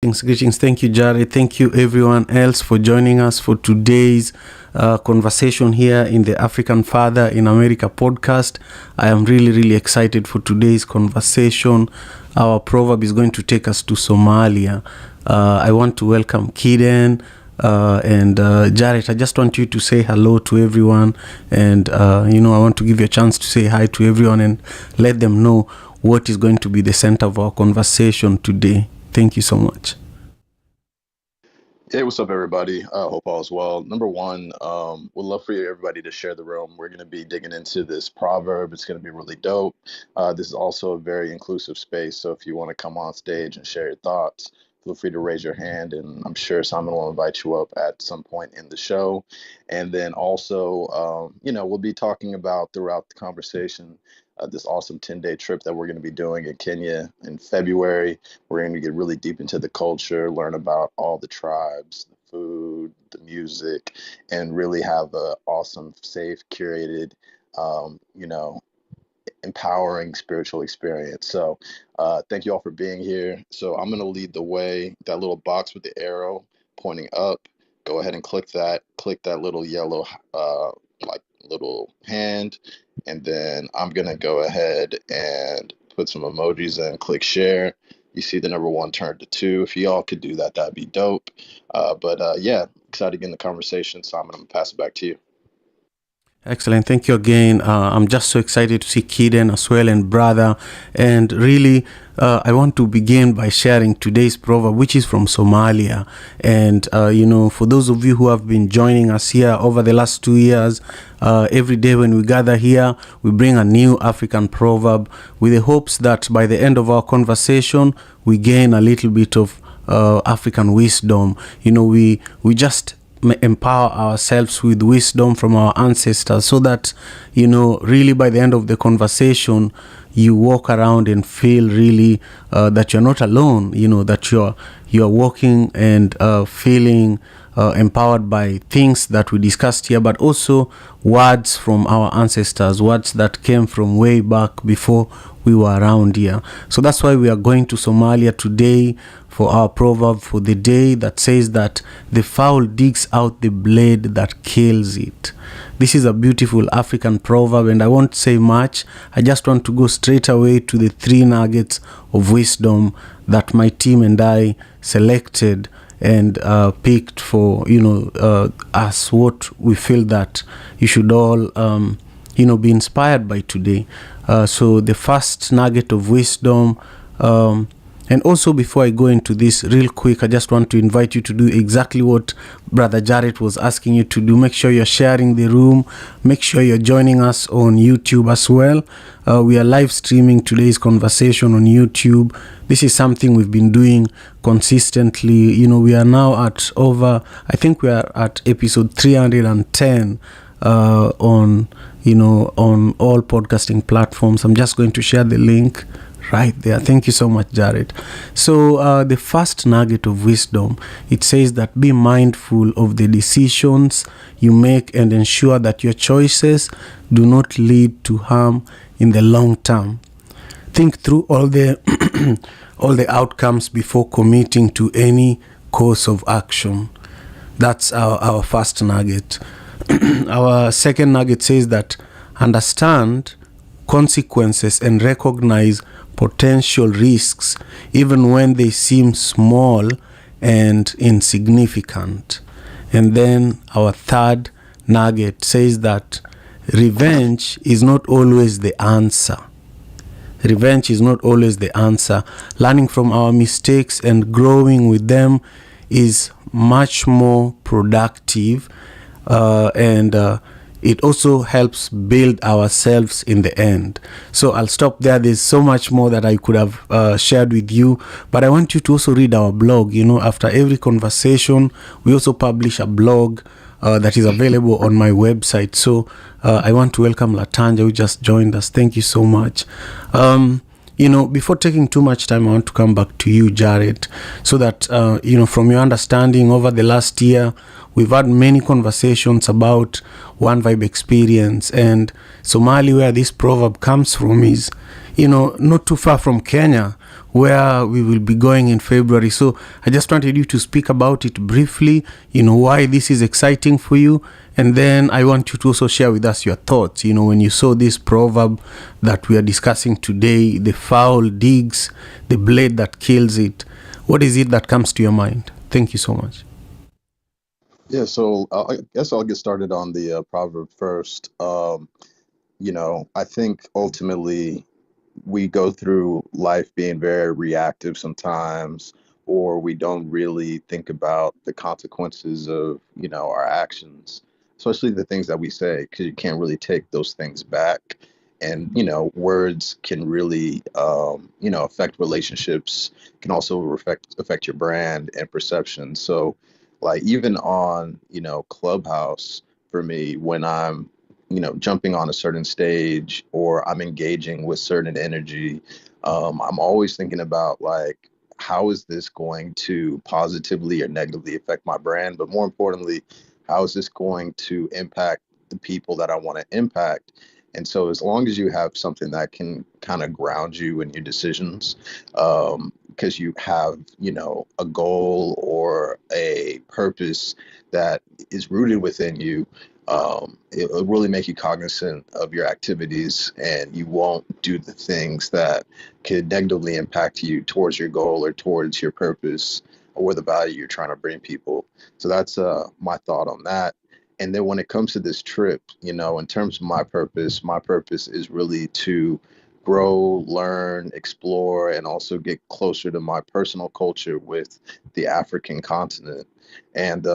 Greetings. Thank you, Jared. Thank you, everyone else, for joining us for today's conversation here in the African Father in America podcast. I am really excited for today's conversation. Our proverb is going to take us to Somalia. I want to welcome Kiden and Jared. I just want you to say hello to everyone, and I want to give you a chance to say hi to everyone and let them know what is going to be the center of our conversation today. Thank you so much. Hey, what's up, everybody? Hope all is well. Number one, would love for everybody to share the room. We're going to be digging into this proverb. It's going to be really dope. This is also a very inclusive space, so if you want to come on stage and share your thoughts, feel free to raise your hand, and I'm sure Simon will invite you up at some point in the show. And then also, we'll be talking about throughout the conversation this awesome 10-day trip that we're going to be doing in Kenya in February. We're going to get really deep into the culture, learn about all the tribes, the food, the music, and really have an awesome, safe, curated, empowering spiritual experience. So thank you all for being here. So I'm going to lead the way. That little box with the arrow pointing up, go ahead and click that little yellow little hand, and then I'm going to go ahead and put some emojis in, click share. You see the number 1 turn to 2. If y'all could do that, that'd be dope. Excited to get in the conversation. So I'm going to pass it back to you. Excellent. Thank you again. I'm just so excited to see Kiden as well and brother. And really, I want to begin by sharing today's proverb, which is from Somalia. And, for those of you who have been joining us here over the last 2 years, every day when we gather here, we bring a new African proverb with the hopes that by the end of our conversation, we gain a little bit of African wisdom. We just empower ourselves with wisdom from our ancestors so that, really by the end of the conversation, you walk around and feel really that you're not alone, that you're walking and feeling empowered by things that we discussed here, but also words from our ancestors, words that came from way back before we were around here. So that's why we are going to Somalia today for our proverb for the day, that says that the fowl digs out the blade that kills it. This is a beautiful African proverb, and I won't say much. I just want to go straight away to the 3 nuggets of wisdom that my team and I selected and picked for us, what we feel that you should all be inspired by today. So the first nugget of wisdom, and also before I go into this real quick, I just want to invite you to do exactly what Brother Jared was asking you to do. Make sure you're sharing the room. Make sure you're joining us on YouTube as well. We are live streaming today's conversation on YouTube. This is something we've been doing consistently. We are now I think we are at episode 310 on all podcasting platforms. I'm just going to share the link right there. Thank you so much, Jared. So the first nugget of wisdom, it says that be mindful of the decisions you make and ensure that your choices do not lead to harm in the long term. Think through all the all the outcomes before committing to any course of action. That's our first nugget. Our second nugget says that understand consequences and recognize potential risks even when they seem small and insignificant. And then our third nugget says that revenge is not always the answer. Revenge is not always the answer. Learning from our mistakes and growing with them is much more productive, and it also helps build ourselves in the end. So I'll stop there. There's so much more that I could have shared with you, but I want you to also read our blog. After every conversation, we also publish a blog that is available on my website. So I want to welcome Latanja, who just joined us. Thank you so much. Before taking too much time, I want to come back to you, Jared, so that, from your understanding over the last year, we've had many conversations about One Vibe experience, and Somali, where this proverb comes from, is, not too far from Kenya, where we will be going in February. So I just wanted you to speak about it briefly, why this is exciting for you. And then I want you to also share with us your thoughts, when you saw this proverb that we are discussing today, the fowl digs the blade that kills it. What is it that comes to your mind? Thank you so much. Yeah, so I guess I'll get started on the proverb first. I think ultimately we go through life being very reactive sometimes, or we don't really think about the consequences of, our actions, especially the things that we say, because you can't really take those things back. And, words can really, affect relationships, can also affect your brand and perception. So, like, even on, Clubhouse, for me, when I'm jumping on a certain stage or I'm engaging with certain energy, I'm always thinking about like, how is this going to positively or negatively affect my brand? But more importantly, how is this going to impact the people that I want to impact? And so, as long as you have something that can kind of ground you in your decisions, because you have, a goal or a purpose that is rooted within you, it'll really make you cognizant of your activities, and you won't do the things that could negatively impact you towards your goal or towards your purpose or the value you're trying to bring people. So that's my thought on that. And then when it comes to this trip, in terms of my purpose is really to grow, learn, explore, and also get closer to my personal culture with the African continent. And,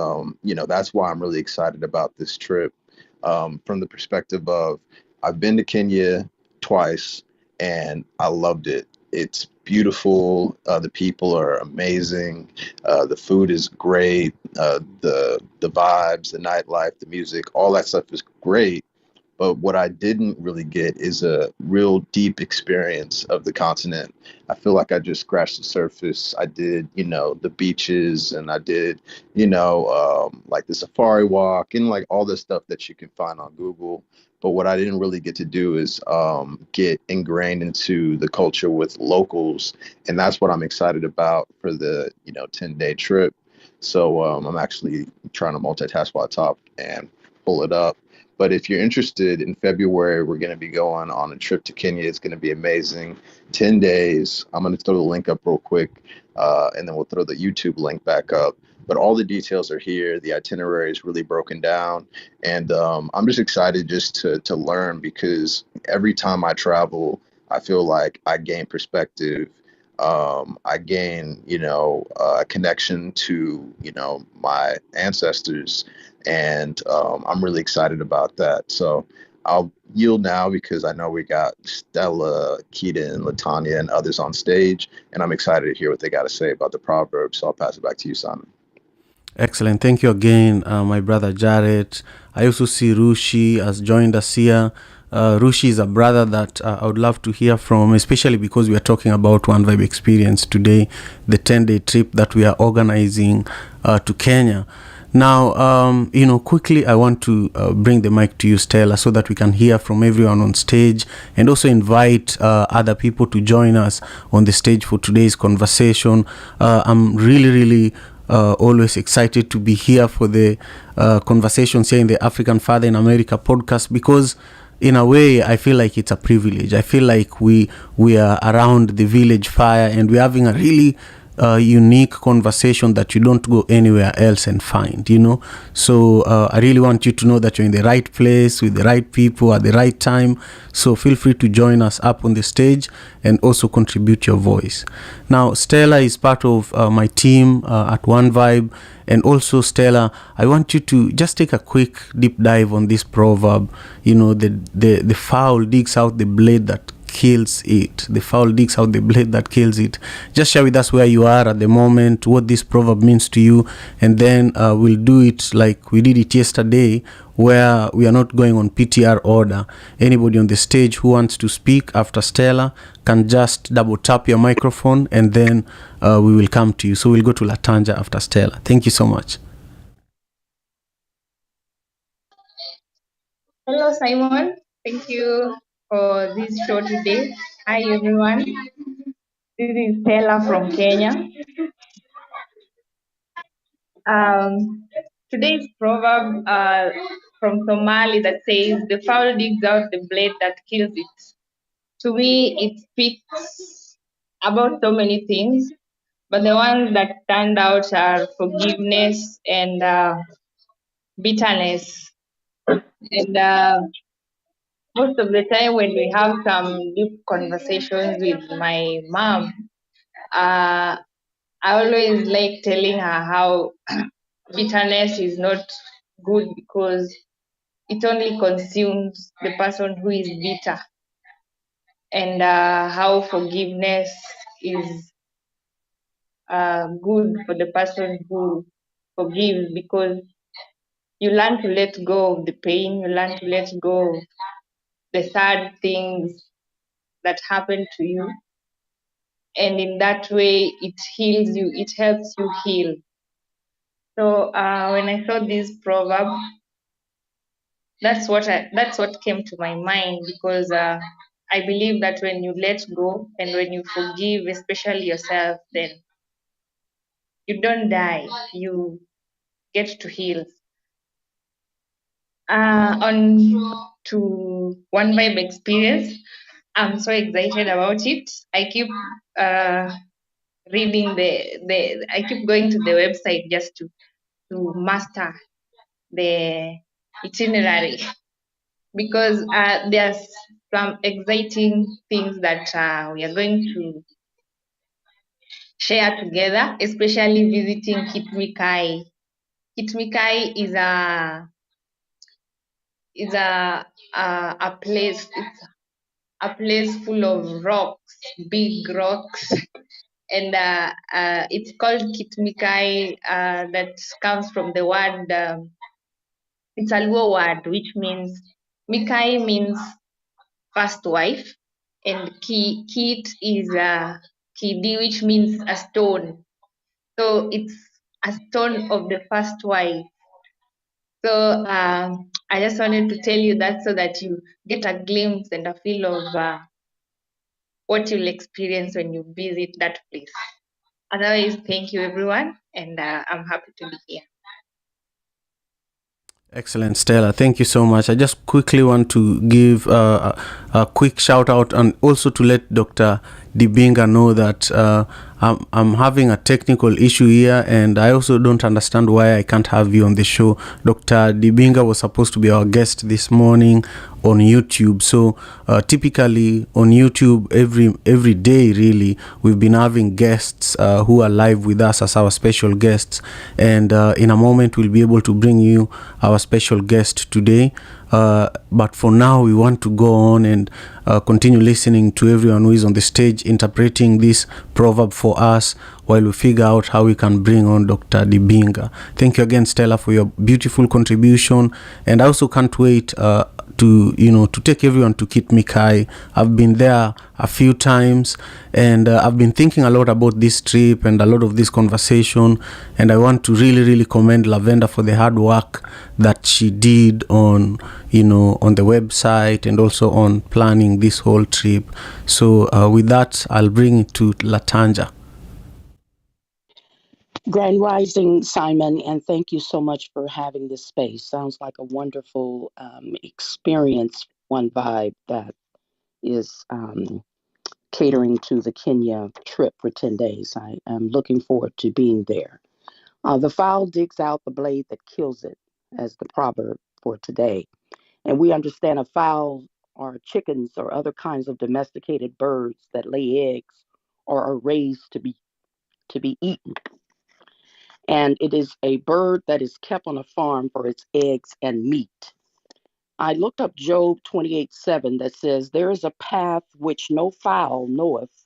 that's why I'm really excited about this trip, from the perspective of I've been to Kenya twice and I loved it. It's beautiful. The people are amazing. The food is great. The vibes, the nightlife, the music, all that stuff is great. But what I didn't really get is a real deep experience of the continent. I feel like I just scratched the surface. I did, the beaches, and I did, like the safari walk and like all the stuff that you can find on Google. But what I didn't really get to do is get ingrained into the culture with locals. And that's what I'm excited about for the, 10-day trip. So I'm actually trying to multitask while I talk and pull it up. But if you're interested, in February, we're going to be going on a trip to Kenya. It's going to be amazing. 10 days. I'm going to throw the link up real quick, and then we'll throw the YouTube link back up. But all the details are here. The itinerary is really broken down. And I'm just excited just to learn, because every time I travel, I feel like I gain perspective. I gain, a connection to, my ancestors, and I'm really excited about that. So I'll yield now because I know we got Stella, Keita, and Latanya and others on stage, and I'm excited to hear what they got to say about the Proverbs. So I'll pass it back to you, Simon. Excellent. Thank you again, my brother Jared. I also see Rushi has joined us here. Rushi is a brother that I would love to hear from, especially because we are talking about One Vibe Experience today, the 10-day trip that we are organizing to Kenya. Now, quickly, I want to bring the mic to you, Stella, so that we can hear from everyone on stage, and also invite other people to join us on the stage for today's conversation. I'm really, really always excited to be here for the conversations here in the African Father in America podcast, because in a way I feel like it's a privilege. I feel like we are around the village fire, and we're having a really unique conversation that you don't go anywhere else and find, so I really want you to know that you're in the right place with the right people at the right time. So feel free to join us up on the stage and also contribute your voice. Now, Stella is part of my team at One Vibe. And also, Stella, I want you to just take a quick deep dive on this proverb. The fowl digs out the blade that kills it. The fowl digs out the blade that kills it. Just share with us where you are at the moment, what this proverb means to you, and then we'll do it like we did it yesterday, where we are not going on PTR order. Anybody on the stage who wants to speak after Stella can just double tap your microphone, and then we will come to you. So we'll go to Latanja after Stella. Thank you so much. Hello, Simon. Thank you for this show today. Hi, everyone. This is Stella from Kenya. Today's proverb from Somali that says, "The fowl digs out the blade that kills it." To me, it speaks about so many things, but the ones that stand out are forgiveness and bitterness. And most of the time, when we have some deep conversations with my mom, I always like telling her how bitterness is not good because it only consumes the person who is bitter, and how forgiveness is good for the person who forgives, because you learn to let go of the pain, you learn to let go of the sad things that happen to you, and in that way it heals you, it helps you heal. So when I saw this proverb, that's what came to my mind, because I believe that when you let go and when you forgive, especially yourself, then you don't die, you get to heal. On to One Vibe experience, I'm so excited about it. I keep reading I keep going to the website just to master the itinerary, because there's some exciting things that we are going to share together, especially visiting Kitmikai. Kitmikai is a place. It's a place full of rocks, big rocks, and it's called Kitmikai. That comes from the word. It's a Luo word which means Mikai means first wife, and Kit is Kidi, which means a stone. So it's a stone of the first wife. So I just wanted to tell you that so that you get a glimpse and a feel of what you'll experience when you visit that place. Otherwise, thank you everyone, and I'm happy to be here. Excellent, Stella. Thank you so much. I just quickly want to give a quick shout out, and also to let Dr. Dibinga know that I'm having a technical issue here, and I also don't understand why I can't have you on the show. Dr. Dibinga was supposed to be our guest this morning on YouTube. So typically on YouTube, every day really, we've been having guests who are live with us as our special guests, and in a moment we'll be able to bring you our special guest today. But for now, we want to go on and continue listening to everyone who is on the stage interpreting this proverb for us, while we figure out how we can bring on Dr. Dibinga. Thank you again, Stella, for your beautiful contribution, and I also can't wait to take everyone to Kitmikai. I've been there a few times, and I've been thinking a lot about this trip and a lot of this conversation, and I want to really commend Lavender for the hard work that she did on the website and also on planning this whole trip. So with that, I'll bring it to Latanja. Grand Rising, Simon, and thank you so much for having this space. Sounds like a wonderful experience, one vibe that is catering to the Kenya trip for 10 days. I am looking forward to being there. The fowl digs out the blade that kills it, as the proverb for today. And we understand a fowl are chickens or other kinds of domesticated birds that lay eggs or are raised to be eaten. And it is a bird that is kept on a farm for its eggs and meat. I looked up Job 28:7 that says, "There is a path which no fowl knoweth,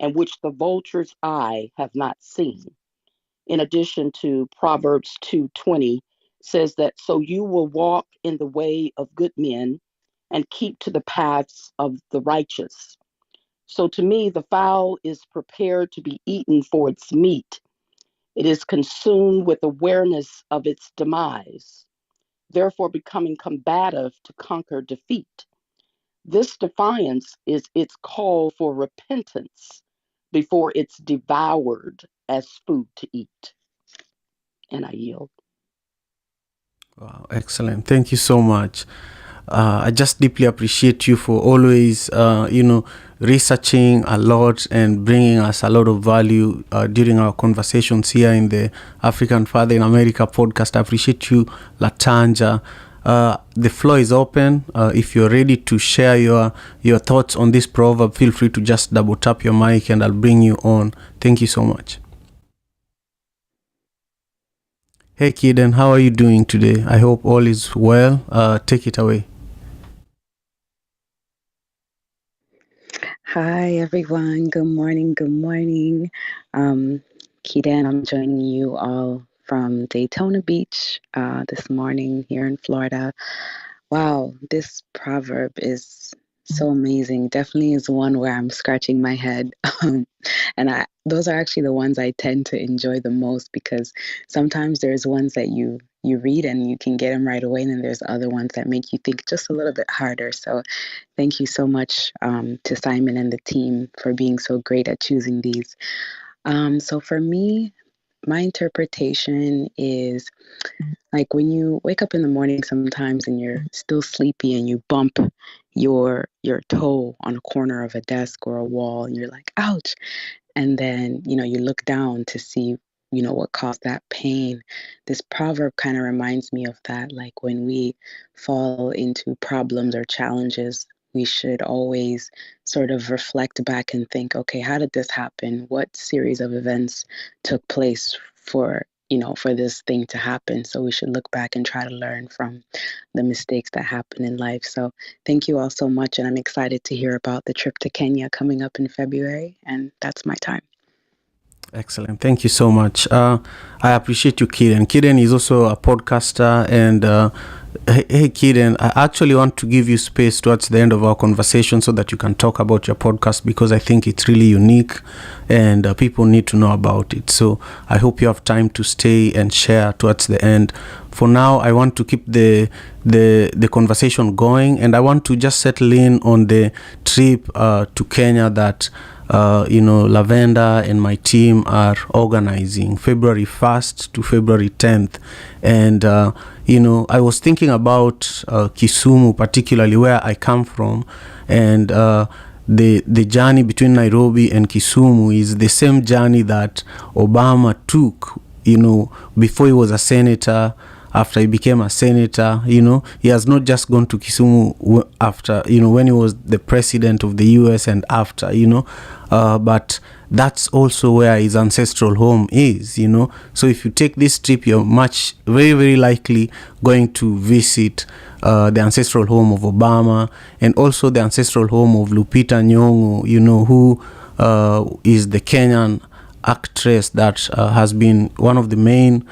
and which the vulture's eye have not seen." In addition to Proverbs 2:20 says that, "So you will walk in the way of good men and keep to the paths of the righteous." So to me, the fowl is prepared to be eaten for its meat. It is consumed with awareness of its demise, therefore becoming combative to conquer defeat. This defiance is its call for repentance, before it's devoured as food to eat. And I yield. Wow, excellent. Thank you so much. I just deeply appreciate you for always, researching a lot and bringing us a lot of value during our conversations here in the African Father in America podcast. I appreciate you, Latanja. The floor is open. If you're ready to share your thoughts on this proverb, feel free to just double tap your mic and I'll bring you on. Thank you so much. Hey, Kiden, how are you doing today? I hope all is well. Take it away. Hi, everyone. Good morning. Good morning. Keedan, I'm joining you all from Daytona Beach this morning here in Florida. Wow, this proverb is so amazing. Definitely is one where I'm scratching my head. And those are actually the ones I tend to enjoy the most, because sometimes there's ones that you read and you can get them right away, and then there's other ones that make you think just a little bit harder. So thank you so much to Simon and the team for being so great at choosing these. So for me, my interpretation is like when you wake up in the morning sometimes and you're still sleepy and you bump your toe on a corner of a desk or a wall and you're like, ouch. And then, you look down to see, what caused that pain. This proverb kind of reminds me of that. Like when we fall into problems or challenges, we should always sort of reflect back and think, okay, how did this happen? What series of events took place for this thing to happen? So we should look back and try to learn from the mistakes that happen in life. So thank you all so much. And I'm excited to hear about the trip to Kenya coming up in February. And that's my time. Excellent. Thank you so much. I appreciate you, Kiden. Kiden is also a podcaster. And hey, Kiden, I actually want to give you space towards the end of our conversation so that you can talk about your podcast, because I think it's really unique and people need to know about it. So I hope you have time to stay and share towards the end. For now, I want to keep the conversation going, and I want to just settle in on the trip to Kenya that Lavender and my team are organizing February 1st to February 10th. And, I was thinking about Kisumu, particularly where I come from. And the journey between Nairobi and Kisumu is the same journey that Obama took, before he was a senator. After he became a senator, he has not just gone to Kisumu after, when he was the president of the US and after, but that's also where his ancestral home is, So if you take this trip, you're very, very likely going to visit the ancestral home of Obama, and also the ancestral home of Lupita Nyong'o, who is the Kenyan actress that has been one of the main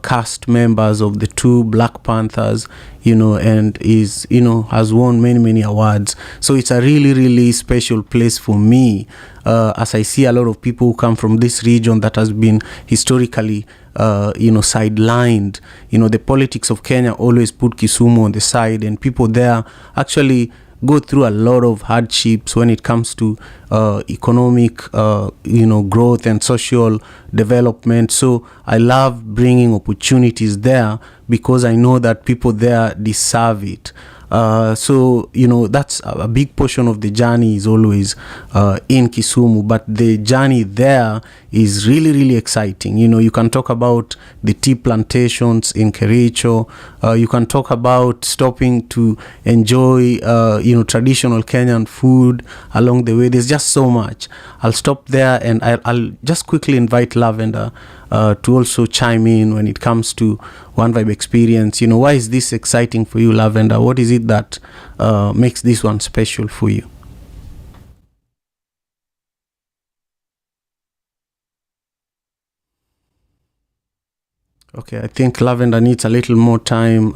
cast members of the two Black Panthers, and is, has won many, many awards. So it's a really, really special place for me, as I see a lot of people who come from this region that has been historically, sidelined. The politics of Kenya always put Kisumu on the side, and people there actually go through a lot of hardships when it comes to economic, growth and social development. So I love bringing opportunities there because I know that people there deserve it. So that's a big portion of the journey is always in Kisumu, but the journey there is really, really exciting. You can talk about the tea plantations in Kericho. You can talk about stopping to enjoy, traditional Kenyan food along the way. There's just so much. I'll stop there, and I'll just quickly invite Lavender to also chime in when it comes to One Vibe experience. Why is this exciting for you, Lavender? What is it that makes this one special for you? Okay, I think Lavender needs a little more time.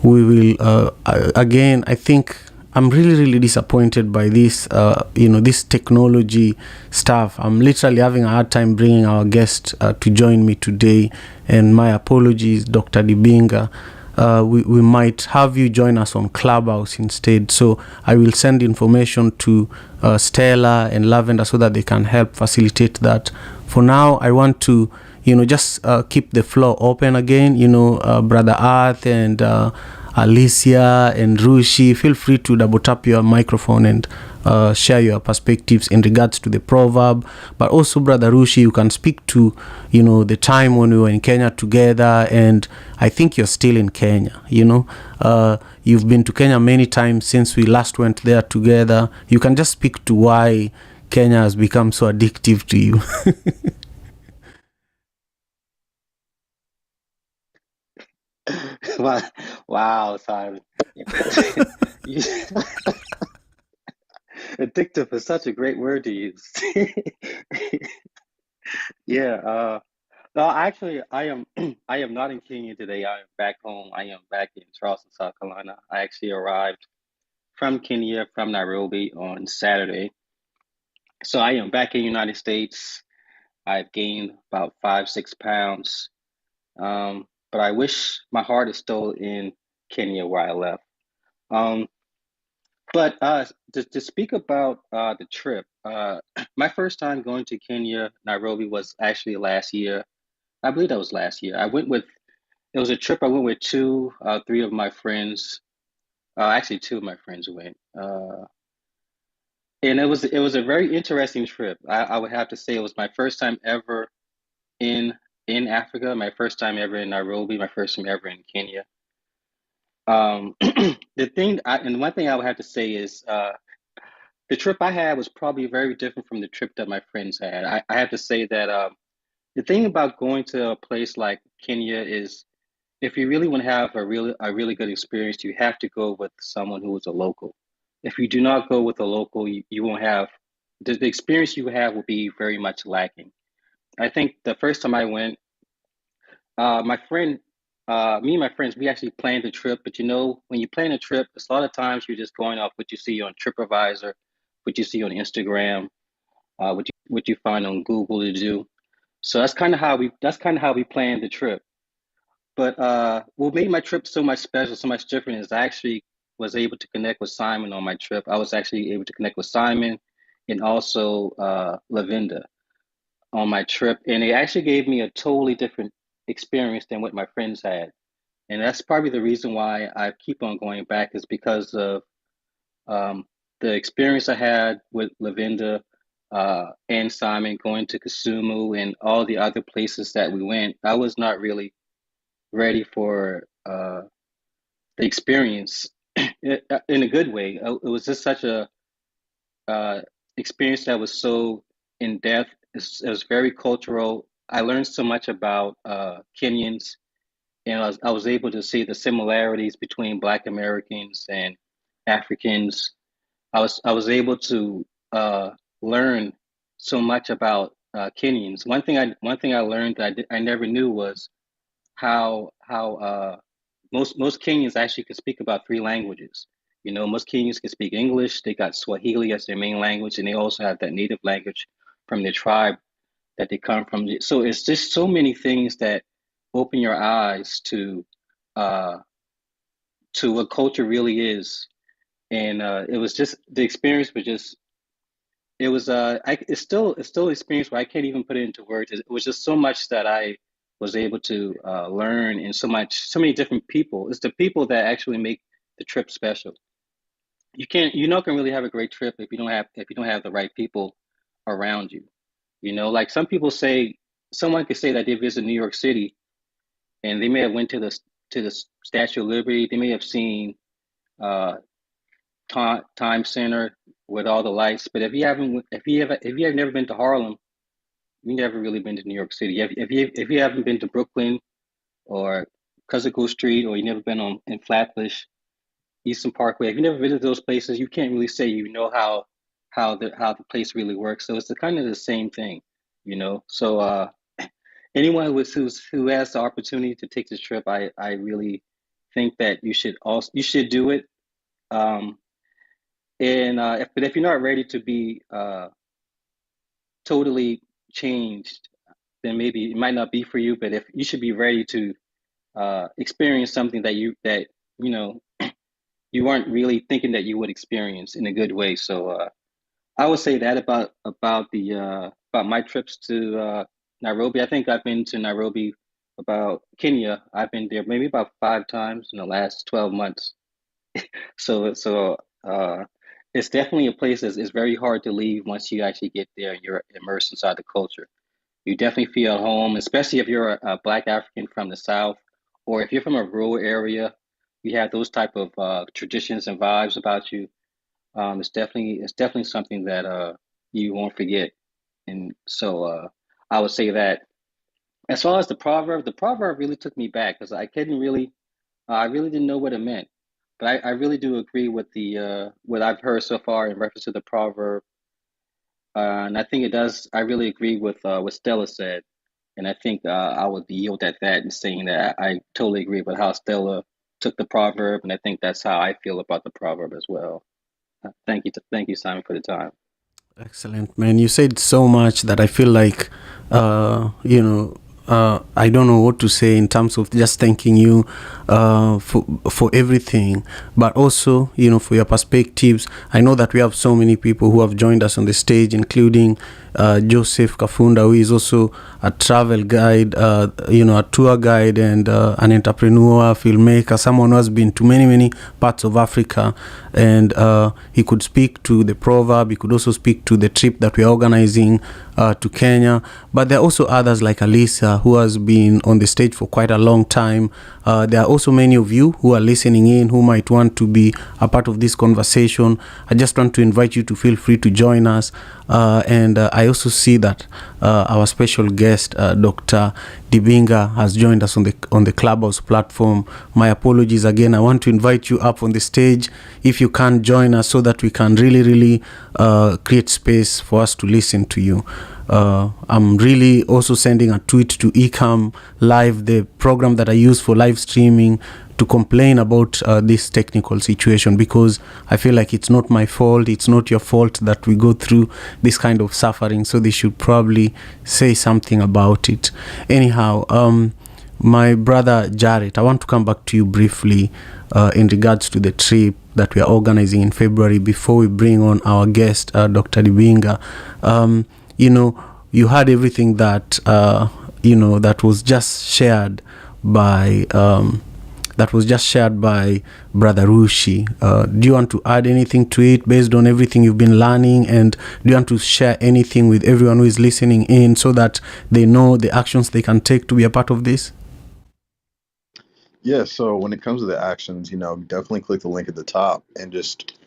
We will, again, I think I'm really, really disappointed by this, this technology stuff. I'm literally having a hard time bringing our guest to join me today. And my apologies, Dr. Dibinga. we might have you join us on Clubhouse instead. So I will send information to Stella and Lavender so that they can help facilitate that. For now, I want to, just keep the floor open again. Brother Earth and Alicia and Rushi, feel free to double tap your microphone and share your perspectives in regards to the proverb. But also, Brother Rushi, you can speak to, the time when we were in Kenya together, and I think you're still in Kenya. You've been to Kenya many times since we last went there together. You can just speak to why Kenya has become so addictive to you. Wow, Simon. Addictive is such a great word to use. Yeah, no, actually, I am I am not in Kenya today. I am back home. I am back in Charleston, South Carolina. I actually arrived from Kenya, from Nairobi on Saturday. So I am back in the United States. I've gained about 5, 6 pounds. But I wish my heart is still in Kenya where I left. Um, but to speak about the trip, my first time going to Kenya, Nairobi was actually last year. I believe that was last year. It was a trip I went with three of my friends. Actually, two of my friends went. And it was a very interesting trip. I would have to say it was my first time ever in in Africa, my first time ever in Nairobi, my first time ever in Kenya. And one thing I would have to say is the trip I had was probably very different from the trip that my friends had. I have to say that the thing about going to a place like Kenya is if you really want to have a really good experience, you have to go with someone who is a local. If you do not go with a local, you won't have the experience you have will be very much lacking. I think the first time I went, my friend, me and my friends, we actually planned the trip. But when you plan a trip, it's a lot of times you're just going off what you see on TripAdvisor, what you see on Instagram, what you find on Google to do. So that's kind of how we planned the trip. But what made my trip so much special, so much different is I actually was able to connect with Simon on my trip. I was actually able to connect with Simon and also Lavinda on my trip, and it actually gave me a totally different experience than what my friends had. And that's probably the reason why I keep on going back is because of um, the experience I had with Lavinda and Simon going to Kisumu and all the other places that we went. I was not really ready for the experience in a good way. It was just such a uh, experience that was so in depth. It was very cultural. I learned so much about Kenyans, and I was able to see the similarities between Black Americans and Africans. I was able to learn so much about Kenyans. One thing I learned that I never knew was how most Kenyans actually can speak about three languages. Most Kenyans can speak English. They got Swahili as their main language, and they also have that native language from their tribe that they come from. So it's just so many things that open your eyes uh, to what culture really is. And it was just the experience was just it was it's still an experience where I can't even put it into words. It was just so much that I was able to learn, and so many different people. It's the people that actually make the trip special. You're not gonna really have a great trip if you don't have the right people around you. Like someone could say that they visit New York City and they may have went to the Statue of Liberty. They may have seen uh, Time Center with all the lights. But if you have never been to Harlem, you never really been to New York City. If you haven't been to Brooklyn or Cuzzicle Street, or you never been on in Flatbush, Eastern Parkway, if you never visited those places, you can't really say you know how the place really works. So it's kind of the same thing, So anyone who has the opportunity to take this trip, I really think that you should do it. Um, and if you're not ready to be totally changed, then maybe it might not be for you. But if you should be ready to experience something that you know you weren't really thinking that you would experience in a good way. So I would say that about my trips to Nairobi. I think I've been to Nairobi about Kenya. I've been there maybe about 5 times in the last 12 months. So it's definitely a place that's it's very hard to leave once you actually get there and you're immersed inside the culture. You definitely feel at home, especially if you're a Black African from the South, or if you're from a rural area. You have those type of traditions and vibes about you. It's definitely something that you won't forget. And so I would say that as far as the proverb really took me back because I really didn't know what it meant. But I really do agree with the what I've heard so far in reference to the proverb. And I think it does. I really agree with what Stella said, and I think I would yield at that and saying that I totally agree with how Stella took the proverb, and I think that's how I feel about the proverb as well. Thank you, Simon, for the time. Excellent, man. You said so much that I feel like, you know, I don't know what to say in terms of just thanking you for everything, but also, you know, for your perspectives. I know that we have so many people who have joined us on the stage, including Joseph Kafunda, who is also a travel guide, you know, a tour guide and an entrepreneur, filmmaker, someone who has been to many, many parts of Africa. And he could speak to the proverb. He could also speak to the trip that we're organizing to Kenya. But there are also others like Alisa, who has been on the stage for quite a long time. There are also many of you who are listening in who might want to be a part of this conversation. I just want to invite you to feel free to join us. And I also see that our special guest, Dr. Dibinga, has joined us on the Clubhouse platform. My apologies again. I want to invite you up on the stage if you can join us so that we can really create space for us to listen to you. I'm really also sending a tweet to Ecam Live, the program that I use for live streaming, to complain about this technical situation, because I feel like it's not my fault, it's not your fault that we go through this kind of suffering, so they should probably say something about it. Anyhow, my brother Jarrett, I want to come back to you briefly in regards to the trip that we are organizing in February before we bring on our guest, Dr. Dibinga. You know, you heard everything that, you know, that was just shared by Brother Rushi. Do you want to add anything to it based on everything you've been learning? And do you want to share anything with everyone who is listening in so that they know the actions they can take to be a part of this? Yeah, so when it comes to the actions, definitely click the link at the top and just,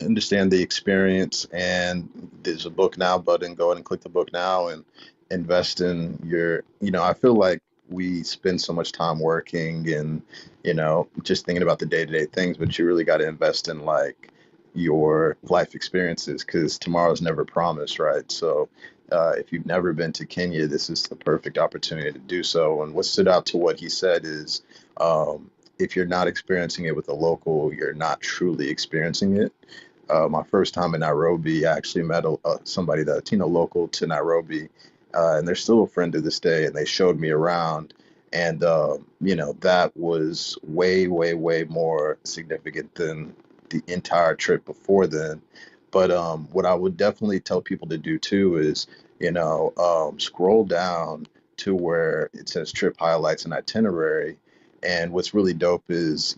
understand the experience. And there's a book now button. Go ahead and click the book now and invest in your, I feel like we spend so much time working and, just thinking about the day-to-day things, but you really got to invest in like your life experiences because tomorrow's never promised, right? So if you've never been to Kenya, this is the perfect opportunity to do so. And what stood out to what he said is if you're not experiencing it with a local, you're not truly experiencing it. My first time in Nairobi, I actually met somebody that's local to Nairobi, and they're still a friend to this day. And they showed me around, and that was way, way, way more significant than the entire trip before then. But what I would definitely tell people to do too is, scroll down to where it says trip highlights and itinerary. And what's really dope is,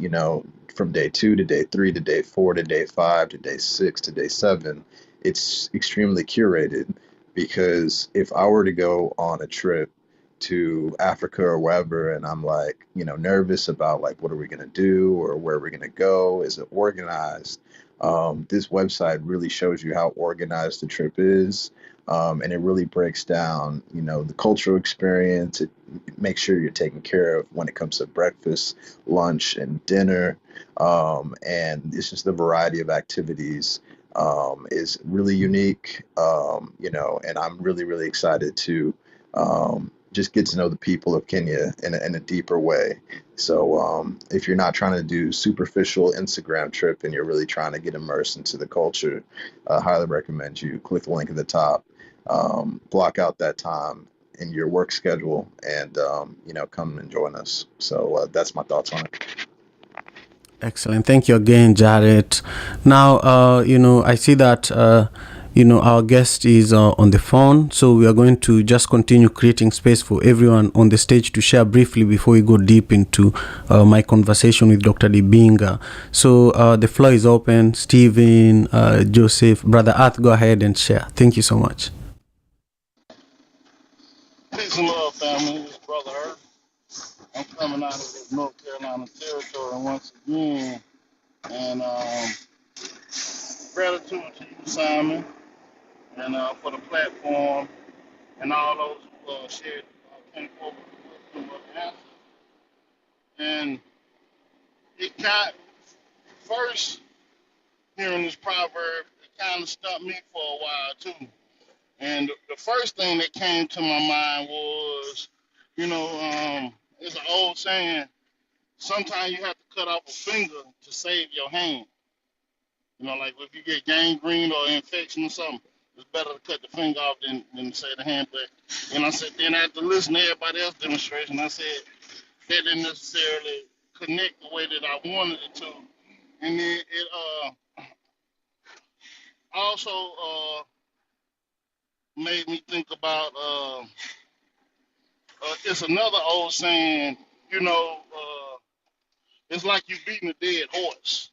from day 2 to day 3 to day 4 to day 5 to day 6 to day 7, it's extremely curated. Because if I were to go on a trip to Africa or wherever, and I'm like, nervous about like, what are we going to do or where are we going to go? Is it organized? This website really shows you how organized the trip is. And it really breaks down, the cultural experience. It makes sure you're taken care of when it comes to breakfast, lunch, and dinner. And it's just the variety of activities is really unique, and I'm really, really excited to just get to know the people of Kenya in a deeper way. So if you're not trying to do superficial Instagram trip and you're really trying to get immersed into the culture, I highly recommend you click the link at the top, block out that time, in your work schedule, and come and join us. So that's my thoughts on it. Excellent. Thank you again, Jared. Now, I see that, our guest is on the phone. So we are going to just continue creating space for everyone on the stage to share briefly before we go deep into my conversation with Dr. Dibinga. So the floor is open. Stephen, Joseph, Brother Arth, go ahead and share. Thank you so much. Peace and love, family. This is Brother Earth. I'm coming out of the North Carolina territory once again. And gratitude to you, Simon, and for the platform and all those who shared, came forward with wisdom of answers. And it got, first, hearing this proverb, it kind of stumped me for a while, too. And the first thing that came to my mind was, it's an old saying, sometimes you have to cut off a finger to save your hand. Like if you get gangrene or infection or something, it's better to cut the finger off than to save the hand. But and I said, then after listening to everybody else's demonstration, I said that didn't necessarily connect the way that I wanted it to. And then it also made me think about it's another old saying, it's like you beating a dead horse.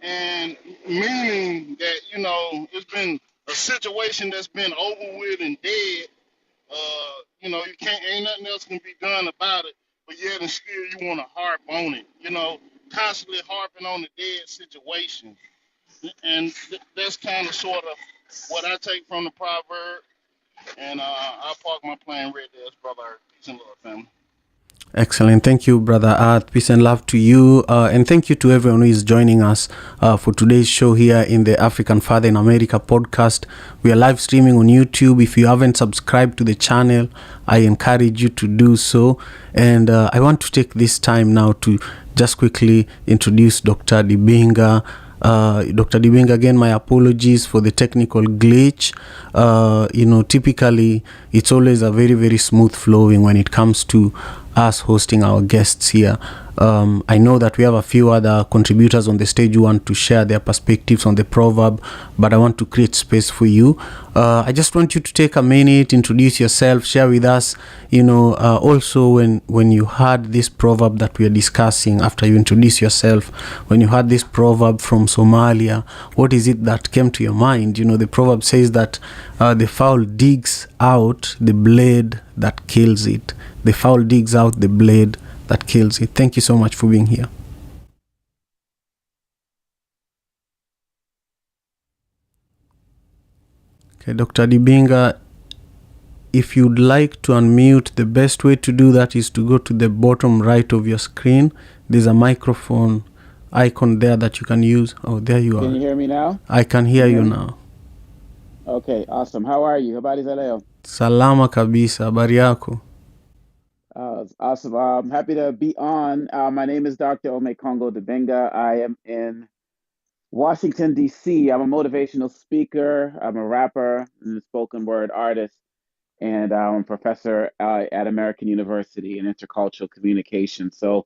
And meaning that it's been a situation that's been over with and dead. You can't, ain't nothing else can be done about it, but yet and still you want to harp on it. Constantly harping on the dead situation, and that's kind of sort of what I take from the proverb. And I'll park my plane right there, brother. Peace and love, family. Excellent. Thank you, Brother Art. Peace and love to you. And thank you to everyone who is joining us for today's show here in the African Father in America podcast. We are live streaming on YouTube. If you haven't subscribed to the channel, I encourage you to do so. And I want to take this time now to just quickly introduce Dr. Dibinga. Dr. Dibinga, again, my apologies for the technical glitch. Typically, it's always a very, very smooth flowing when it comes to us hosting our guests here. I know that we have a few other contributors on the stage who want to share their perspectives on the proverb, but I want to create space for you. I just want you to take a minute, introduce yourself, share with us, also when you heard this proverb that we are discussing, after you introduce yourself, when you heard this proverb from Somalia, what is it that came to your mind? The proverb says that the fowl digs out the blade that kills it. The fowl digs out the blade that kills it. Thank you so much for being here. Okay, Dr. Dibinga, if you'd like to unmute, the best way to do that is to go to the bottom right of your screen. There's a microphone icon there that you can use. Oh, there you are. Can you hear me now? I can hear you now. Okay, awesome. How are you? Habari za leo? Salama kabisa, habari yako? Awesome. I'm happy to be on. My name is Dr. Ome Congo Debenga. I am in Washington, D.C. I'm a motivational speaker. I'm a rapper and a spoken word artist. And I'm a professor at American University in intercultural communication. So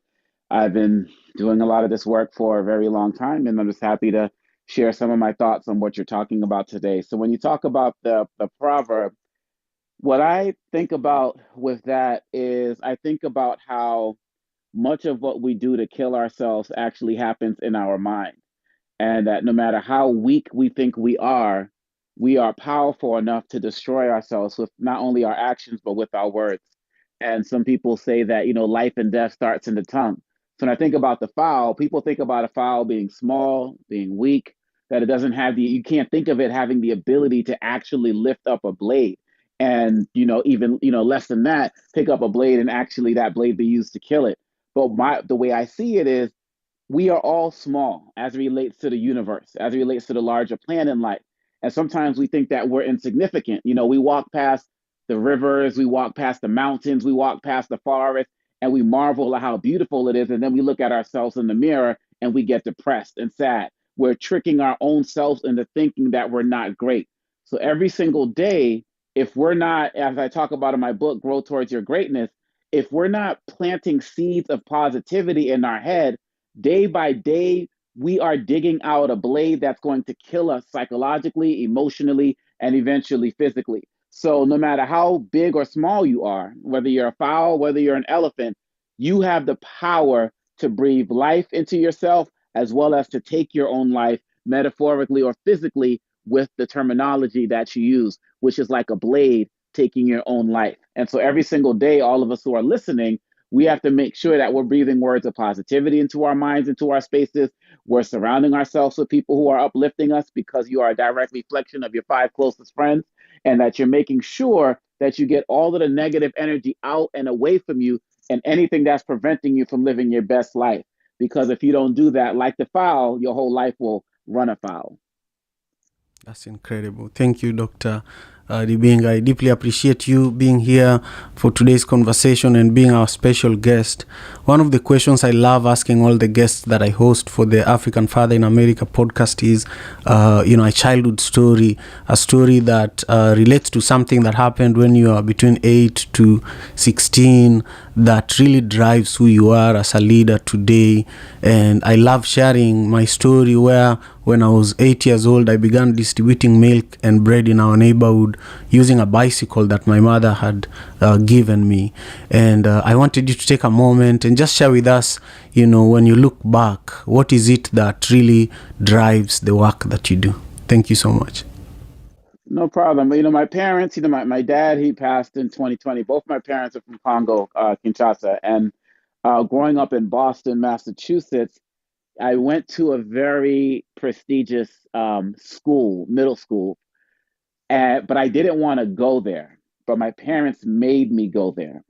I've been doing a lot of this work for a very long time, and I'm just happy to share some of my thoughts on what you're talking about today. So when you talk about the proverb, what I think about with that is I think about how much of what we do to kill ourselves actually happens in our mind, and that no matter how weak we think we are powerful enough to destroy ourselves with not only our actions, but with our words. And some people say that, life and death starts in the tongue. So when I think about the fowl, people think about a fowl being small, being weak, that it doesn't have you can't think of it having the ability to actually lift up a blade. And, even, less than that, pick up a blade and actually that blade be used to kill it. But the way I see it is we are all small as it relates to the universe, as it relates to the larger plan in life. And sometimes we think that we're insignificant. We walk past the rivers, we walk past the mountains, we walk past the forest, and we marvel at how beautiful it is. And then we look at ourselves in the mirror and we get depressed and sad. We're tricking our own selves into thinking that we're not great. So every single day if we're not, as I talk about in my book, Grow Towards Your Greatness, if we're not planting seeds of positivity in our head, day by day, we are digging out a blade that's going to kill us psychologically, emotionally, and eventually physically. So no matter how big or small you are, whether you're a fowl, whether you're an elephant, you have the power to breathe life into yourself as well as to take your own life metaphorically or physically with the terminology that you use, which is like a blade taking your own life. And so every single day, all of us who are listening, we have to make sure that we're breathing words of positivity into our minds, into our spaces. We're surrounding ourselves with people who are uplifting us because you are a direct reflection of your 5 closest friends, and that you're making sure that you get all of the negative energy out and away from you and anything that's preventing you from living your best life. Because if you don't do that, like the fowl, your whole life will run afoul. That's incredible. Thank you, Dr. Dibinga. I deeply appreciate you being here for today's conversation and being our special guest. One of the questions I love asking all the guests that I host for the African Father in America podcast is, a childhood story, a story that relates to something that happened when you are between 8 to 16 that really drives who you are as a leader today. And I love sharing my story where when I was 8 years old, I began distributing milk and bread in our neighborhood using a bicycle that my mother had given me. And I wanted you to take a moment and just share with us, when you look back, what is it that really drives the work that you do? Thank you so much. No problem. My parents, my dad, he passed in 2020. Both my parents are from Congo, Kinshasa. And growing up in Boston, Massachusetts, I went to a very prestigious school, middle school, but I didn't want to go there. But my parents made me go there.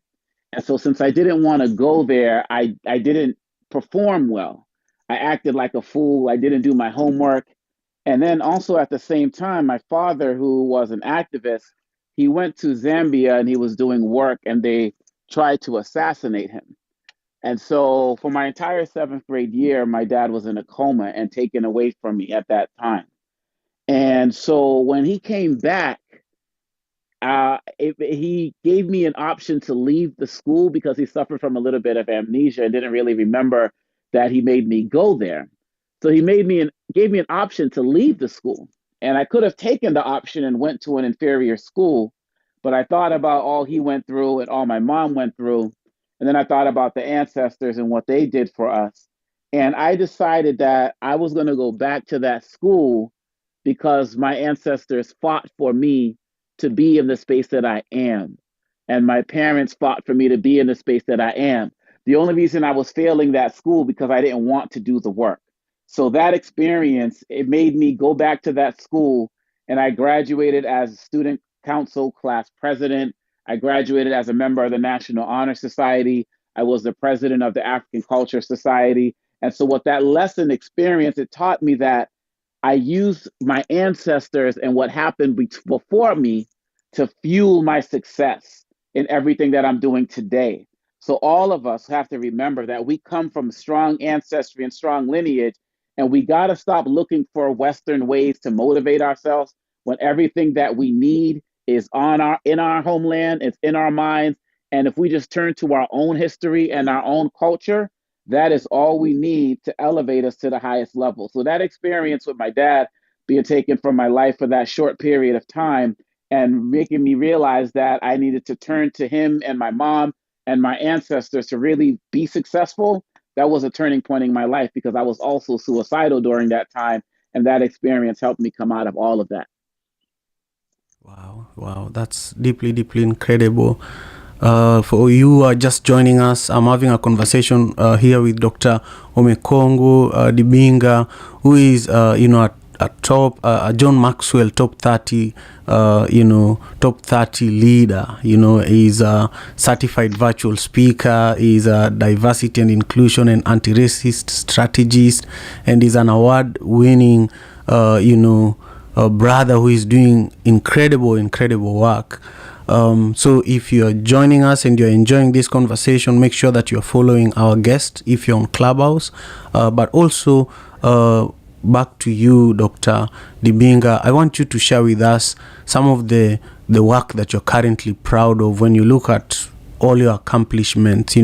And so since I didn't want to go there, I didn't perform well. I acted like a fool. I didn't do my homework. And then also at the same time, my father, who was an activist, he went to Zambia and he was doing work and they tried to assassinate him. And so for my entire 7th grade year, my dad was in a coma and taken away from me at that time. And so when he came back, he gave me an option to leave the school because he suffered from a little bit of amnesia and didn't really remember that he made me go there. So he gave me an option to leave the school. And I could have taken the option and went to an inferior school, but I thought about all he went through and all my mom went through. And then I thought about the ancestors and what they did for us. And I decided that I was going to go back to that school because my ancestors fought for me to be in the space that I am. And my parents fought for me to be in the space that I am. The only reason I was failing that school because I didn't want to do the work. So that experience, it made me go back to that school, and I graduated as student council class president. I graduated as a member of the National Honor Society. I was the president of the African Culture Society. And so what that lesson experience, it taught me that I used my ancestors and what happened before me to fuel my success in everything that I'm doing today. So all of us have to remember that we come from strong ancestry and strong lineage, and we got to stop looking for Western ways to motivate ourselves when everything that we need is in our homeland, it's in our minds. And if we just turn to our own history and our own culture, that is all we need to elevate us to the highest level. So that experience with my dad being taken from my life for that short period of time and making me realize that I needed to turn to him and my mom and my ancestors to really be successful, that was a turning point in my life because I was also suicidal during that time. And that experience helped me come out of all of that. Wow. That's deeply, deeply incredible. For you who are just joining us, I'm having a conversation here with Dr. Omekongo Dibinga, who is, a top, John Maxwell top 30, top 30 leader. He's a certified virtual speaker. He's a diversity and inclusion and anti-racist strategist, and he's an award-winning, a brother who is doing incredible work. So if you're joining us and you're enjoying this conversation, make sure that you're following our guest if you're on Clubhouse. But also, back to you, Dr. Dibinga, I want you to share with us some of the the work that you're currently proud of when you look at all your accomplishments?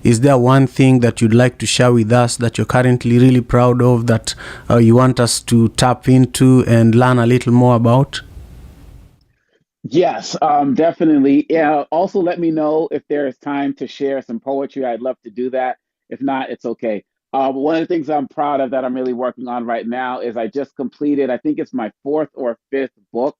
Is there one thing that you'd like to share with us that you're currently really proud of, that you want us to tap into and learn a little more about? Yes, definitely. Yeah. Also, let me know if there is time to share some poetry. I'd love to do that. If not, it's okay. But one of the things I'm proud of that I'm really working on right now is I just completed, I think it's my fourth or fifth book.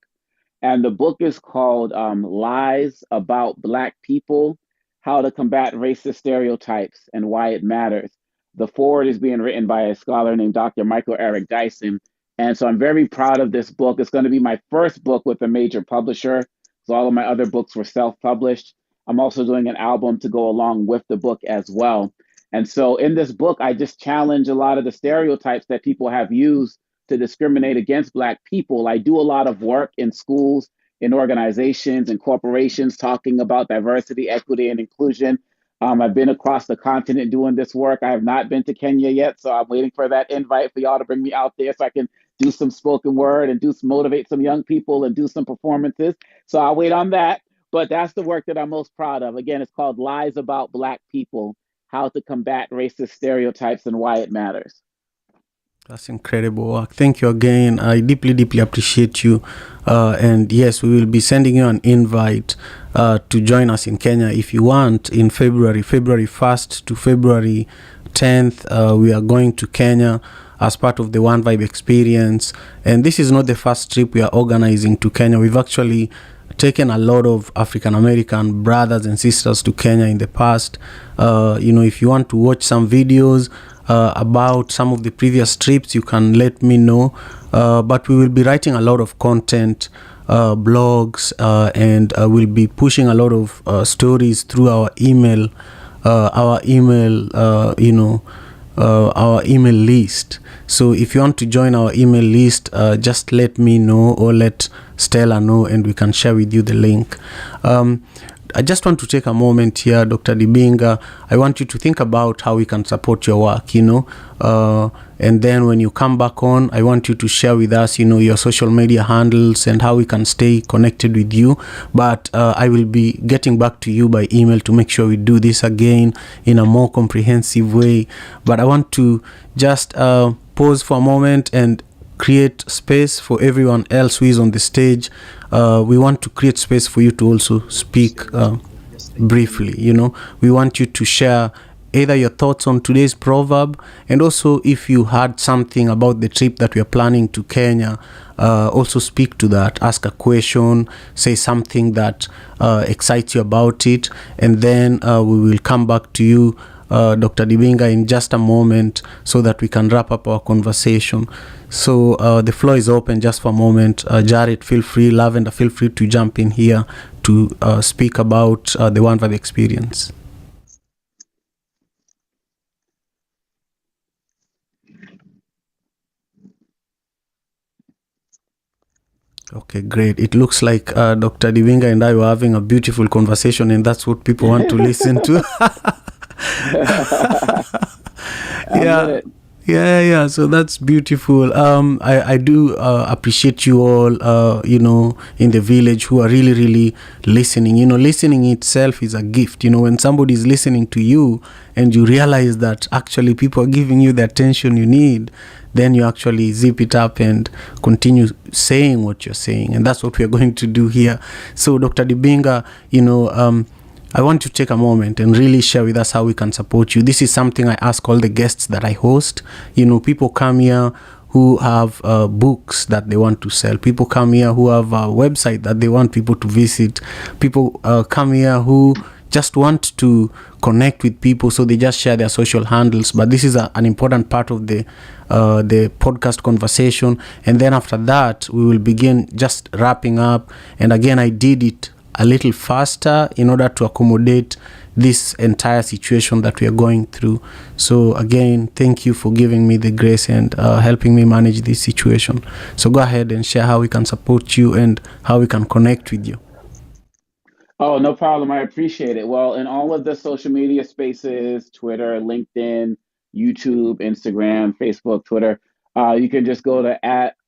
And the book is called Lies About Black People: How to Combat Racist Stereotypes and Why It Matters. The foreword is being written by a scholar named Dr. Michael Eric Dyson. And so I'm very proud of this book. It's going to be my first book with a major publisher. So all of my other books were self published. I'm also doing an album to go along with the book as well. And so in this book, I just challenge a lot of the stereotypes that people have used to discriminate against Black people. I do a lot of work in schools, in organizations, and corporations talking about diversity, equity, and inclusion. I've been across the continent doing this work. I have not been to Kenya yet, so I'm waiting for that invite for y'all to bring me out there so I can do some spoken word and motivate some young people and do some performances. So I'll wait on that. But that's the work that I'm most proud of. Again, it's called Lies About Black People: How to Combat Racist Stereotypes and Why It Matters. That's incredible work. Thank you again. I deeply, deeply appreciate you. And yes, we will be sending you an invite to join us in Kenya if you want in February 1st to February 10th. We are going to Kenya as part of the One Vibe experience. And this is not the first trip we are organizing to Kenya. We've actually taken a lot of African American brothers and sisters to Kenya in the past. If you want to watch some videos about some of the previous trips, you can let me know. But we will be writing a lot of content, blogs, and we'll be pushing a lot of stories through our email, our email list. So if you want to join our email list, just let me know or let Stella know, and we can share with you the link. I just want to take a moment here, Dr. Dibinga. I want you to think about how we can support your work, and then when you come back on, I want you to share with us, your social media handles and how we can stay connected with you. But I will be getting back to you by email to make sure we do this again in a more comprehensive way. But I want to just pause for a moment and create space for everyone else who is on the stage. We want to create space for you to also speak briefly. We want you to share either your thoughts on today's proverb, and also if you had something about the trip that we are planning to Kenya, also speak to that. Ask a question, say something that excites you about it, and then we will come back to you, Dr. Dibinga, in just a moment so that we can wrap up our conversation. So the floor is open just for a moment. Jared, feel free. Lavender, feel free to jump in here to speak about the One Vibe experience. Okay, great. It looks like Dr. Dibinga and I were having a beautiful conversation, and that's what people want to listen to. Yeah. So that's beautiful. I do appreciate you all, in the village who are really, really listening. Listening itself is a gift. When somebody is listening to you and you realize that actually people are giving you the attention you need, then you actually zip it up and continue saying what you're saying. And that's what we're going to do here. So Dr. Dibinga, I want to take a moment and really share with us how we can support you. This is something I ask all the guests that I host. People come here who have books that they want to sell. People come here who have a website that they want people to visit. People come here who just want to connect with people, so they just share their social handles. But this is an important part of the podcast conversation. And then after that, we will begin just wrapping up. And again, I did it a little faster in order to accommodate this entire situation that we are going through. So again, thank you for giving me the grace and helping me manage this situation. So go ahead and share how we can support you and how we can connect with you. Oh, no problem. I appreciate it. Well, in all of the social media spaces, Twitter, LinkedIn, YouTube, Instagram, Facebook, Twitter, you can just go to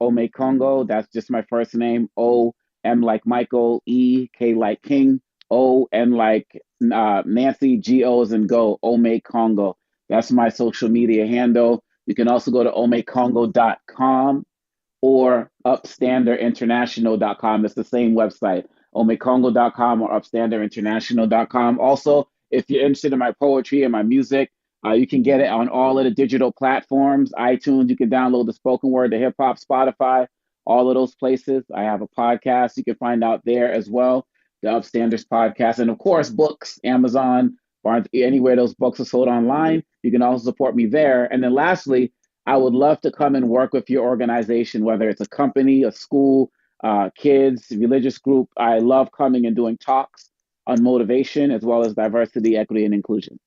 @Omekongo. That's just my first name, M like Michael, E, K like King, O, N like Nancy, G, O's and go, Ome Congo. That's my social media handle. You can also go to omecongo.com or upstandardinternational.com. It's the same website, omekongo.com or upstandardinternational.com. Also, if you're interested in my poetry and my music, you can get it on all of the digital platforms, iTunes. You can download the spoken word, the hip hop, Spotify, all of those places. I have a podcast you can find out there as well, the Upstanders podcast. And of course, books, Amazon, Barnes, anywhere those books are sold online. You can also support me there. And then lastly, I would love to come and work with your organization, whether it's a company, a school, kids, religious group. I love coming and doing talks on motivation as well as diversity, equity, and inclusion.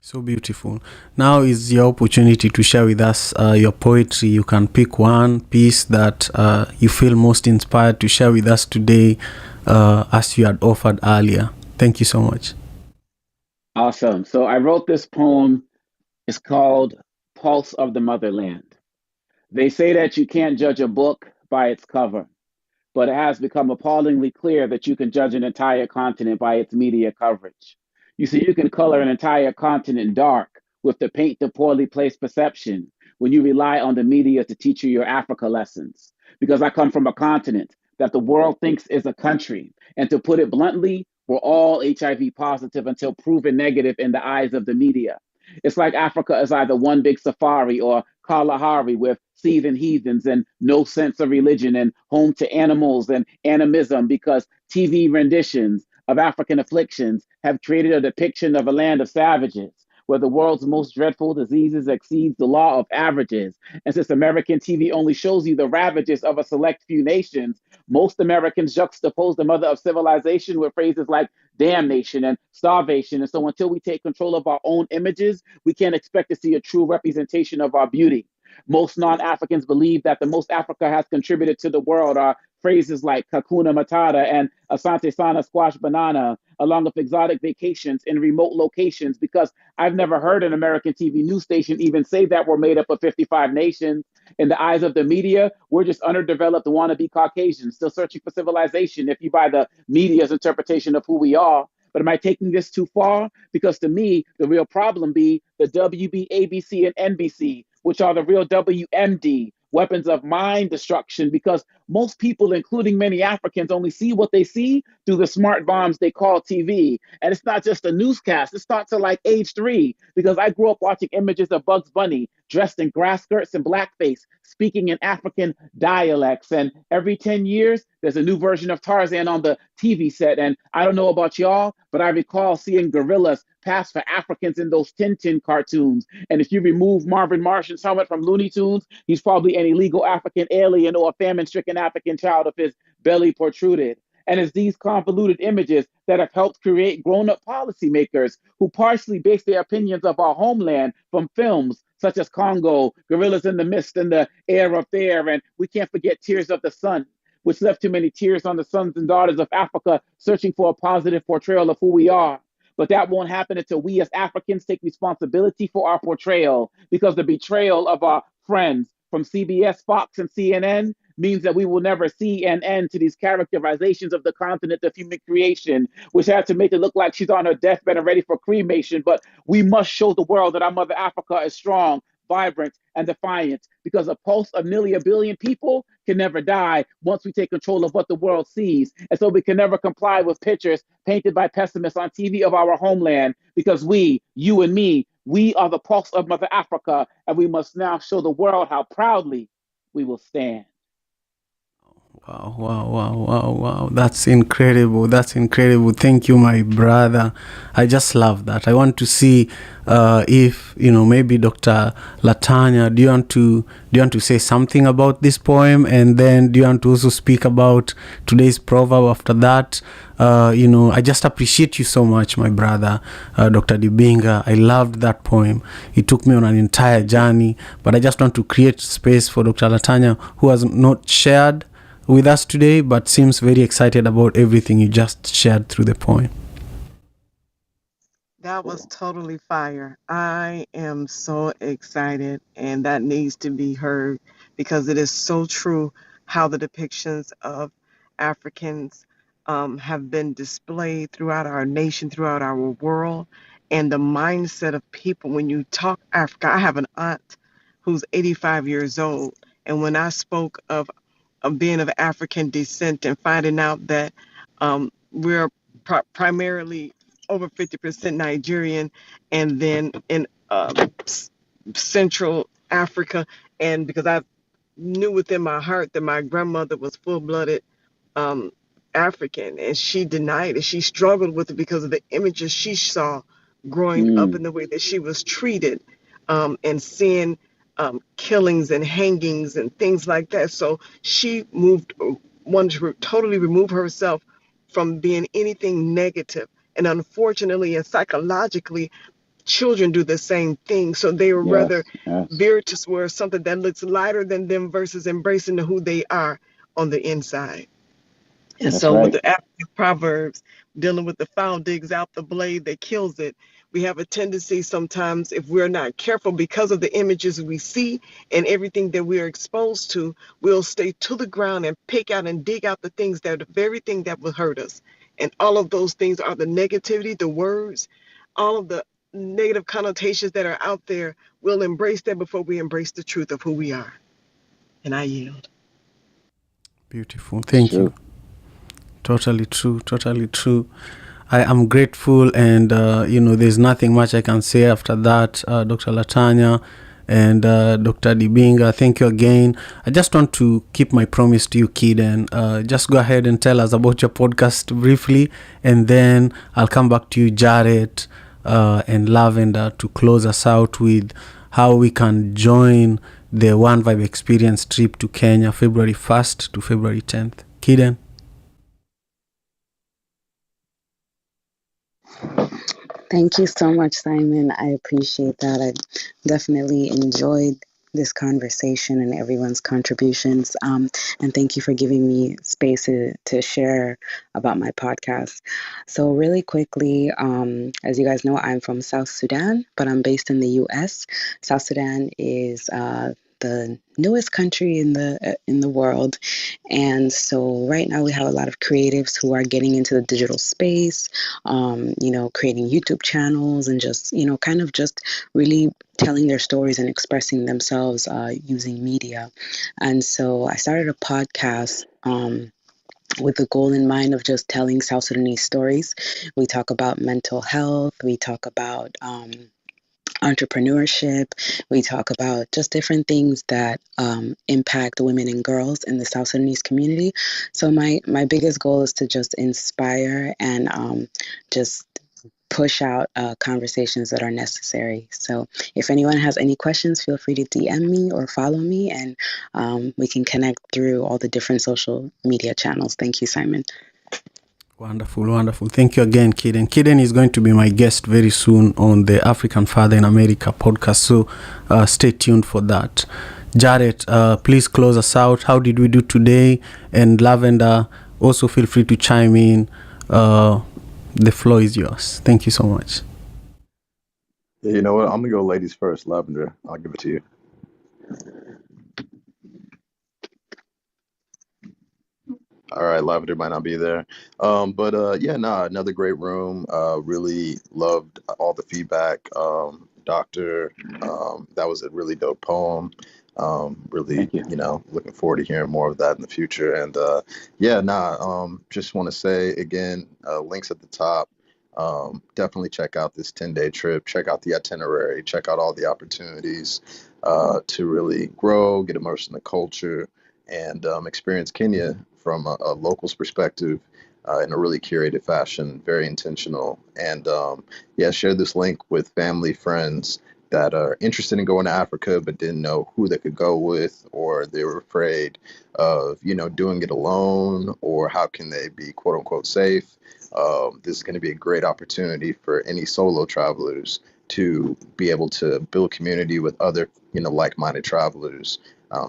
So beautiful. Now is your opportunity to share with us your poetry. You can pick one piece that you feel most inspired to share with us today, as you had offered earlier. Thank you so much. Awesome. So I wrote this poem. It's called Pulse of the Motherland. They say that you can't judge a book by its cover, but it has become appallingly clear that you can judge an entire continent by its media coverage. You see, you can color an entire continent dark with the paint to poorly placed perception when you rely on the media to teach you your Africa lessons. Because I come from a continent that the world thinks is a country. And to put it bluntly, we're all HIV positive until proven negative in the eyes of the media. It's like Africa is either one big safari or Kalahari with seething heathens and no sense of religion and home to animals and animism because TV renditions of African afflictions have created a depiction of a land of savages where the world's most dreadful diseases exceeds the law of averages. And since American TV only shows you the ravages of a select few nations, most Americans juxtapose the mother of civilization with phrases like damnation and starvation. And so until we take control of our own images, we can't expect to see a true representation of our beauty. Most non-Africans believe that the most Africa has contributed to the world are phrases like Kakuna Matata and Asante Sana Squash Banana, along with exotic vacations in remote locations, because I've never heard an American TV news station even say that we're made up of 55 nations. In the eyes of the media, we're just underdeveloped wannabe Caucasians, still searching for civilization, if you buy the media's interpretation of who we are. But am I taking this too far? Because to me, the real problem be the WB, ABC, and NBC, which are the real WMD, weapons of mind destruction, because most people, including many Africans, only see what they see through the smart bombs they call TV. And it's not just a newscast. It starts at like age 3, because I grew up watching images of Bugs Bunny dressed in grass skirts and blackface, speaking in African dialects. And every 10 years, there's a new version of Tarzan on the TV set. And I don't know about y'all, but I recall seeing gorillas pass for Africans in those Tintin cartoons. And if you remove Marvin Martian's helmet from Looney Tunes, he's probably an illegal African alien or a famine-stricken African child if his belly protruded. And it's these convoluted images that have helped create grown-up policymakers who partially base their opinions of our homeland from films such as Congo, Gorillas in the Mist, and The Air Up There, and we can't forget Tears of the Sun, which left too many tears on the sons and daughters of Africa searching for a positive portrayal of who we are. But that won't happen until we as Africans take responsibility for our portrayal, because the betrayal of our friends from CBS, Fox, and CNN means that we will never see an end to these characterizations of the continent of human creation, which had to make it look like she's on her deathbed and ready for cremation. But we must show the world that our mother Africa is strong, vibrant, and defiant, because a pulse of nearly a billion people can never die once we take control of what the world sees. And so we can never comply with pictures painted by pessimists on TV of our homeland, because we, you and me, we are the pulse of Mother Africa, and we must now show the world how proudly we will stand. Wow, wow, wow, wow, wow. That's incredible. That's incredible. Thank you, my brother. I just love that. I want to see if, maybe Dr. Latanya, do you want to say something about this poem? And then do you want to also speak about today's proverb after that? I just appreciate you so much, my brother, Dr. Dibinga. I loved that poem. It took me on an entire journey, but I just want to create space for Dr. Latanya, who has not shared with us today, but seems very excited about everything you just shared through the poem. That was totally fire. I am so excited, and that needs to be heard because it is so true how the depictions of Africans have been displayed throughout our nation, throughout our world, and the mindset of people. When you talk Africa, I have an aunt who's 85 years old, and when I spoke of being of African descent and finding out that we're primarily over 50% Nigerian, and then in Central Africa, and because I knew within my heart that my grandmother was full-blooded um, African, and she denied it. She struggled with it because of the images she saw growing up Mm, and the way that she was treated, and seeing killings and hangings and things like that. So she wanted to totally remove herself from being anything negative. And unfortunately and psychologically, children do the same thing. So they would rather yes, yes, veer towards something that looks lighter than them versus embracing who they are on the inside. And that's so with right. the African proverbs dealing with the fowl digs out the blade that kills it, we have a tendency sometimes, if we're not careful, because of the images we see and everything that we are exposed to, we'll stay to the ground and pick out and dig out the things that are the very thing that will hurt us. And all of those things are the negativity, the words, all of the negative connotations that are out there. We'll embrace that before we embrace the truth of who we are. And I yield. Beautiful. It's Thank you. true. Totally true. Totally true. I am grateful, and there's nothing much I can say after that, Dr. Latanya and Dr. Dibinga. Thank you again. I just want to keep my promise to you, kid, and just go ahead and tell us about your podcast briefly, and then I'll come back to you, Jared and Lavender, to close us out with how we can join the One Vibe Experience trip to Kenya, February 1st to February 10th. Kiden. Thank you so much, Simon. I appreciate that. I definitely enjoyed this conversation and everyone's contributions. And thank you for giving me space to share about my podcast. So, really quickly, as you guys know, I'm from South Sudan, but I'm based in the US. South Sudan is the newest country in the world, and so right now we have a lot of creatives who are getting into the digital space, creating YouTube channels and just kind of just really telling their stories and expressing themselves using media. And so I started a podcast. With the goal in mind of just telling South Sudanese stories. We talk about mental health. We talk about entrepreneurship. We talk about just different things that impact women and girls in the South Sudanese community. So my biggest goal is to just inspire and just push out conversations that are necessary. So if anyone has any questions, feel free to DM me or follow me, and we can connect through all the different social media channels. Thank you, Simon. Wonderful, wonderful. Thank you again, Kiden. Kiden is going to be my guest very soon on the African Father in America podcast, so stay tuned for that. Jared, please close us out. How did we do today? And Lavender, also feel free to chime in. The floor is yours. Thank you so much. Yeah, you know what? I'm gonna go ladies first. Lavender, I'll give it to you. All right, Lavender might not be there. But yeah, nah, another great room. Really loved all the feedback. Doctor, that was a really dope poem. Really, Thank you. looking forward to hearing more of that in the future. And yeah, nah, just want to say again, links at the top. Definitely check out this 10-day trip. Check out the itinerary. Check out all the opportunities to really grow, get immersed in the culture, and experience Kenya from a local's perspective in a really curated fashion, very intentional. And yeah, share this link with family, friends that are interested in going to Africa but didn't know who they could go with, or they were afraid of, doing it alone, or how can they be quote unquote safe. This is going to be a great opportunity for any solo travelers to be able to build community with other, like-minded travelers,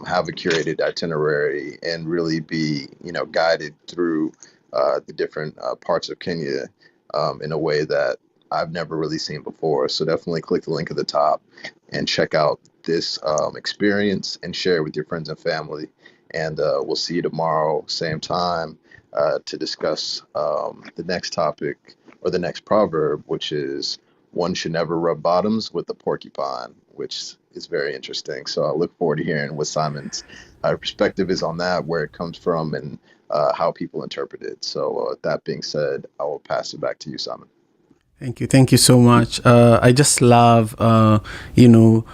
have a curated itinerary, and really be, guided through the different parts of Kenya in a way that I've never really seen before. So definitely click the link at the top and check out this experience and share it with your friends and family. And we'll see you tomorrow, same time, to discuss the next topic or the next proverb, which is one should never rub bottoms with a porcupine, which is very interesting. So I look forward to hearing what Simon's perspective is on that, where it comes from, and how people interpret it. So that being said, I will pass it back to you, Simon. Thank you so much. I just love, working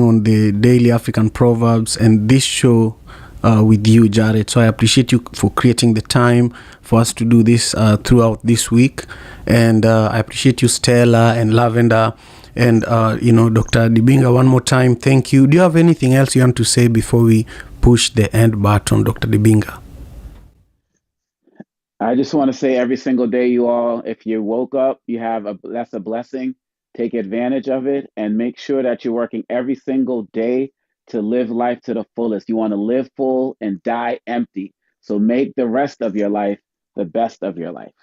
on the daily African proverbs and this show with you, Jared. So I appreciate you for creating the time for us to do this throughout this week. And I appreciate you, Stella and Lavender, and Dr. Dibinga. One more time, thank you. Do you have anything else you want to say before we push the end button, Dr. Dibinga? I just want to say every single day, you all, if you woke up, that's a blessing. Take advantage of it and make sure that you're working every single day to live life to the fullest. You want to live full and die empty. So make the rest of your life the best of your life.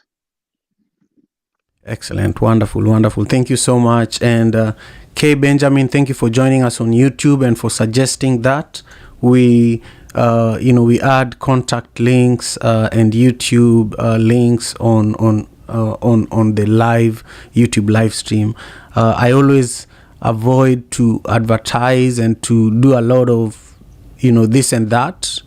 Excellent. Wonderful. Thank you so much. And Kay Benjamin, thank you for joining us on YouTube and for suggesting that we add contact links and YouTube links on the live YouTube live stream. I always avoid to advertise and to do a lot of this and that,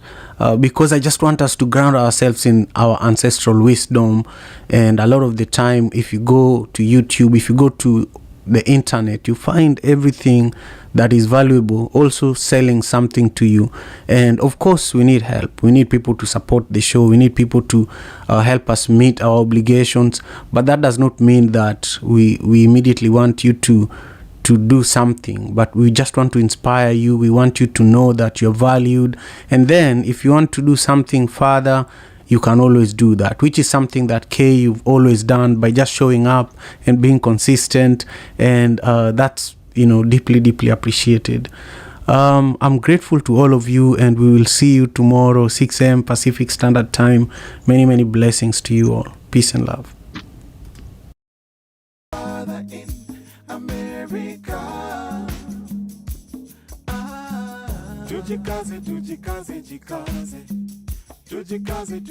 because I just want us to ground ourselves in our ancestral wisdom. And a lot of the time, if you go to YouTube, if you go to the internet, you find everything that is valuable also selling something to you. And of course, we need help. We need people to support the show. We need people to help us meet our obligations. But that does not mean that we immediately want you to do something, but we just want to inspire you. We want you to know that you're valued. And then if you want to do something further, you can always do that, which is something that Kay, you've always done by just showing up and being consistent. And that's deeply appreciated. I'm grateful to all of you, and we will see you tomorrow, 6 a.m. Pacific Standard Time. Many blessings to you all. Peace and love. Tujikaze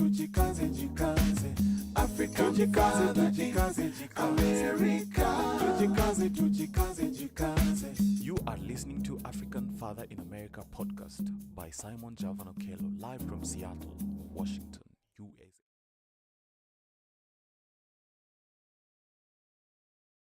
Africa, tujikaze America, tujikaze. You are listening to African Father in America podcast by Simon Javan Okello, live from Seattle, Washington.